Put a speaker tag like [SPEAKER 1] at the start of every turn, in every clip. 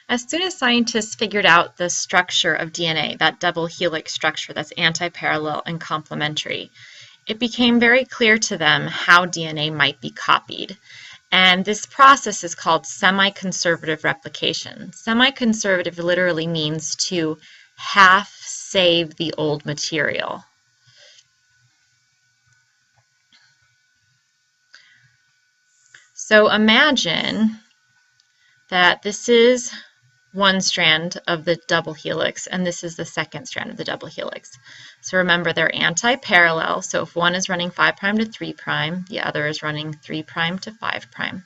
[SPEAKER 1] As soon as scientists figured out the structure of DNA, that double helix structure that's antiparallel and complementary, it became very clear to them how DNA might be copied. And this process is called semiconservative replication. Semiconservative literally means to half save the old material. So imagine that this is one strand of the double helix, and this is the second strand of the double helix. So remember, they're anti-parallel, so if one is running 5' to 3', the other is running 3' to 5'.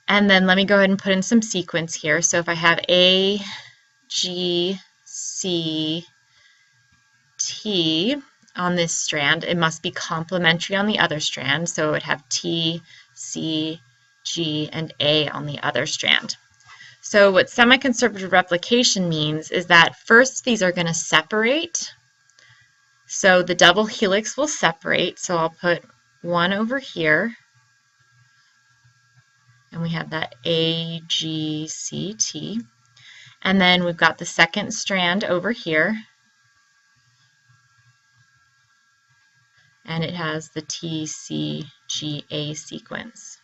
[SPEAKER 1] And then let me go ahead and put in some sequence here. So if I have A, G, C, T on this strand, it must be complementary on the other strand, so it would have T, C, G, and A on the other strand. So what semiconservative replication means is that first these are going to separate. So the double helix will separate. So I'll put one over here. And we have that A, G, C, T. And then we've got the second strand over here. And it has the T, C, G, A sequence.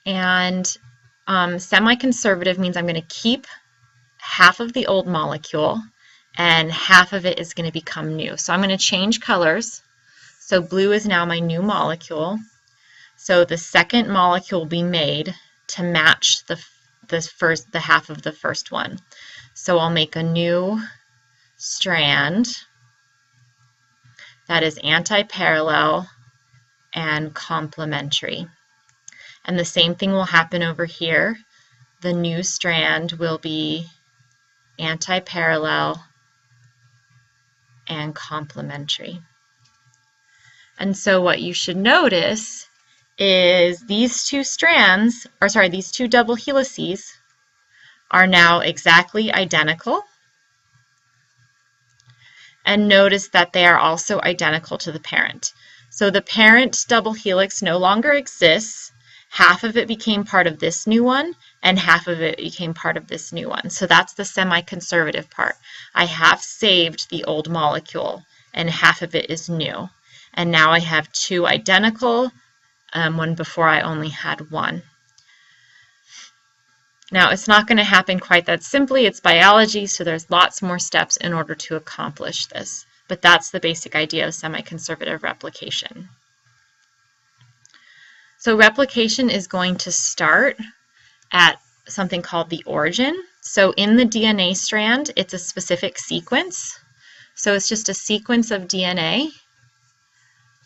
[SPEAKER 1] And semiconservative means I'm going to keep half of the old molecule and half of it is going to become new. So I'm going to change colors. So blue is now my new molecule. So the second molecule will be made to match the half of the first one. So I'll make a new strand that is antiparallel and complementary. And the same thing will happen over here. The new strand will be antiparallel and complementary. And so what you should notice is these two strands, these two double helices are now exactly identical. And notice that they are also identical to the parent. So the parent double helix no longer exists. Half of it became part of this new one, and half of it became part of this new one. So that's the semi-conservative part. I have saved the old molecule, and half of it is new. And now I have two identical, when before I only had one. Now, it's not going to happen quite that simply. It's biology, so there's lots more steps in order to accomplish this. But that's the basic idea of semi-conservative replication. So replication is going to start at something called the origin. So in the DNA strand, it's a specific sequence. So it's just a sequence of DNA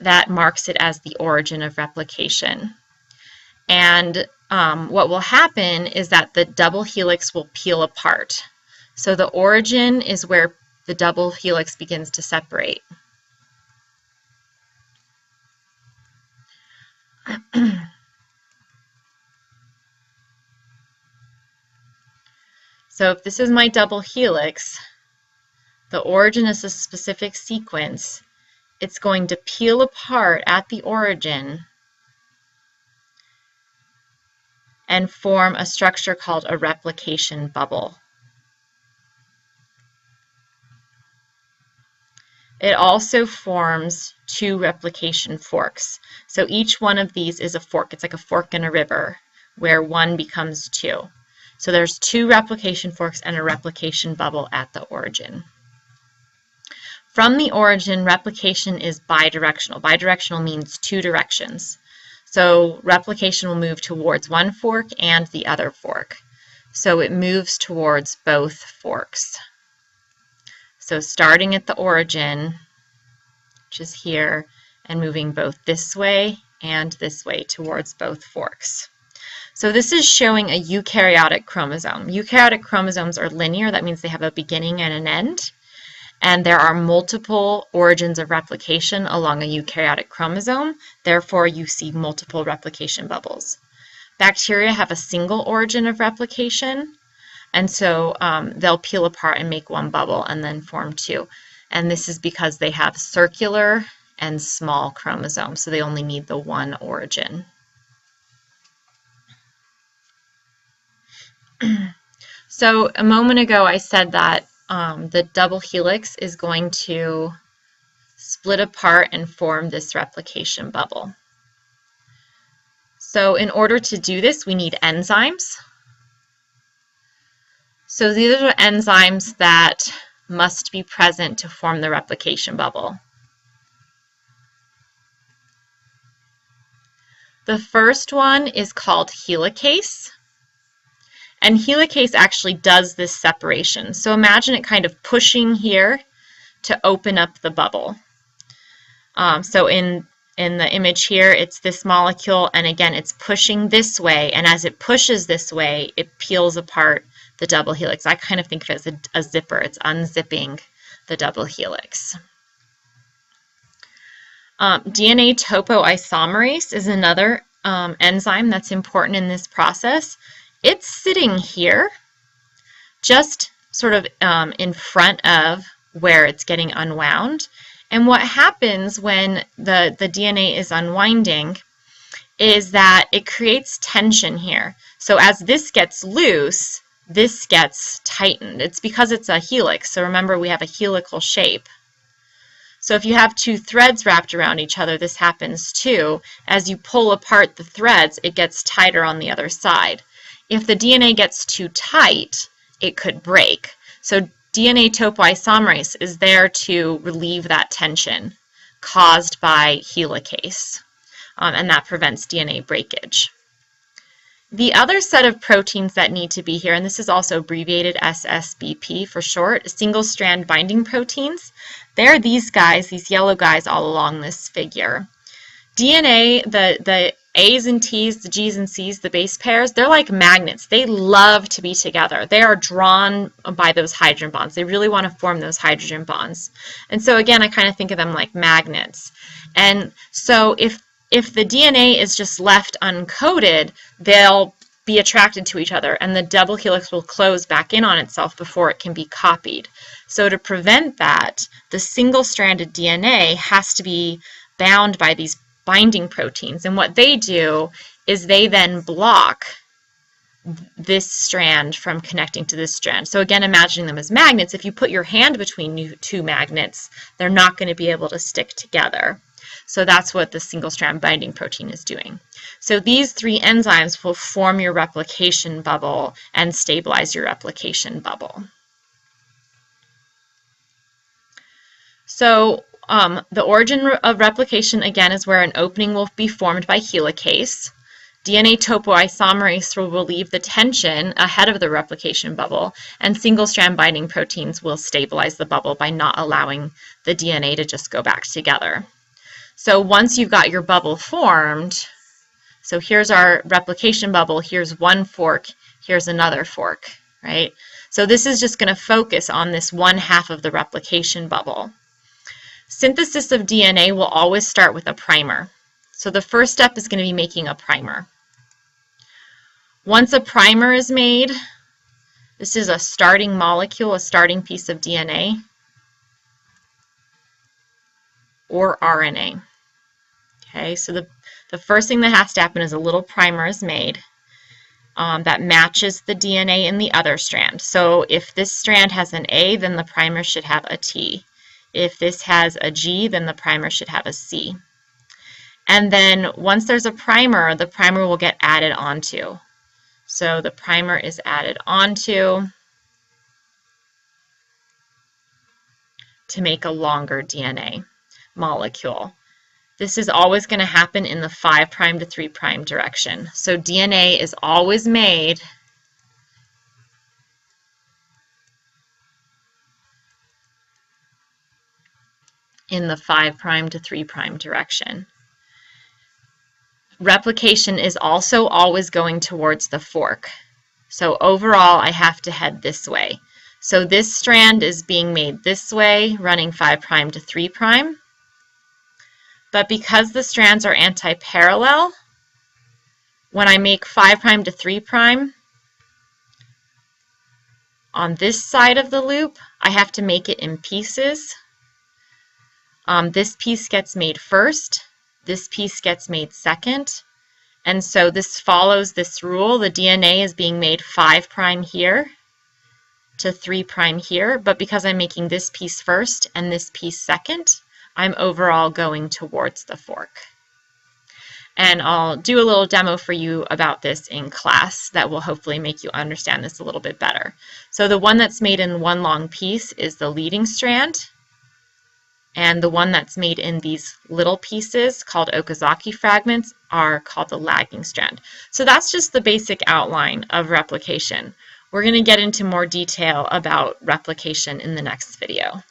[SPEAKER 1] that marks it as the origin of replication. And what will happen is that the double helix will peel apart. So the origin is where the double helix begins to separate. So if this is my double helix, the origin is a specific sequence. It's going to peel apart at the origin and form a structure called a replication bubble. It also forms two replication forks. So each one of these is a fork. It's like a fork in a river where one becomes two. So there's two replication forks and a replication bubble at the origin. From the origin, replication is bidirectional. Bidirectional means two directions. So replication will move towards one fork and the other fork. So it moves towards both forks. So starting at the origin, which is here, and moving both this way and this way towards both forks. So this is showing a eukaryotic chromosome. Eukaryotic chromosomes are linear. That means they have a beginning and an end. And there are multiple origins of replication along a eukaryotic chromosome. Therefore, you see multiple replication bubbles. Bacteria have a single origin of replication. And so they'll peel apart and make one bubble and then form two. And this is because they have circular and small chromosomes. So they only need the one origin. So a moment ago I said that the double helix is going to split apart and form this replication bubble. So in order to do this, we need enzymes. So these are enzymes that must be present to form the replication bubble. The first one is called helicase. And helicase actually does this separation. So imagine it kind of pushing here to open up the bubble. So in the image here, it's this molecule, and again, it's pushing this way, and as it pushes this way, it peels apart the double helix. I kind of think of it as a zipper. It's unzipping the double helix. DNA topoisomerase is another enzyme that's important in this process. It's sitting here, just sort of in front of where it's getting unwound. And what happens when the DNA is unwinding is that it creates tension here. So as this gets loose, this gets tightened. It's because it's a helix. So remember, we have a helical shape. So if you have two threads wrapped around each other, this happens too. As you pull apart the threads, it gets tighter on the other side. If the DNA gets too tight, it could break. So DNA topoisomerase is there to relieve that tension caused by helicase, and that prevents DNA breakage. The other set of proteins that need to be here, and this is also abbreviated SSBP for short, single-strand binding proteins. They're these guys, these yellow guys all along this figure. DNA, the A's and T's, the G's and C's, the base pairs, they're like magnets. They love to be together. They are drawn by those hydrogen bonds. They really want to form those hydrogen bonds. And so again, I kind of think of them like magnets. And so if the DNA is just left uncoated, they'll be attracted to each other, and the double helix will close back in on itself before it can be copied. So to prevent that, the single-stranded DNA has to be bound by these binding proteins, and what they do is they then block this strand from connecting to this strand. So again, imagining them as magnets, if you put your hand between two magnets, they're not going to be able to stick together. So that's what the single strand binding protein is doing. So these three enzymes will form your replication bubble and stabilize your replication bubble. So the origin of replication, again, is where an opening will be formed by helicase. DNA topoisomerase will relieve the tension ahead of the replication bubble, and single-strand binding proteins will stabilize the bubble by not allowing the DNA to just go back together. So once you've got your bubble formed, so here's our replication bubble, here's one fork, here's another fork, right? So this is just going to focus on this one half of the replication bubble. Synthesis of DNA will always start with a primer. So the first step is going to be making a primer. Once a primer is made, this is a starting molecule, a starting piece of DNA or RNA. Okay, so the first thing that has to happen is a little primer is made that matches the DNA in the other strand. So if this strand has an A, then the primer should have a T. If this has a G, then the primer should have a C. And then once there's a primer, the primer will get added onto. So the primer is added onto to make a longer DNA molecule. This is always going to happen in the 5' to 3' direction. So DNA is always made in the 5' to 3' direction. Replication is also always going towards the fork. So overall, I have to head this way. So this strand is being made this way, running 5' to 3'. But because the strands are anti-parallel, when I make 5' to 3', on this side of the loop, I have to make it in pieces. This piece gets made first, this piece gets made second, And so this follows this rule. The DNA is being made 5' here to 3' here, but because I'm making this piece first and this piece second, I'm overall going towards the fork. And I'll do a little demo for you about this in class that will hopefully make you understand this a little bit better. So the one that's made in one long piece is the leading strand, and the one that's made in these little pieces called Okazaki fragments are called the lagging strand. So that's just the basic outline of replication. We're going to get into more detail about replication in the next video.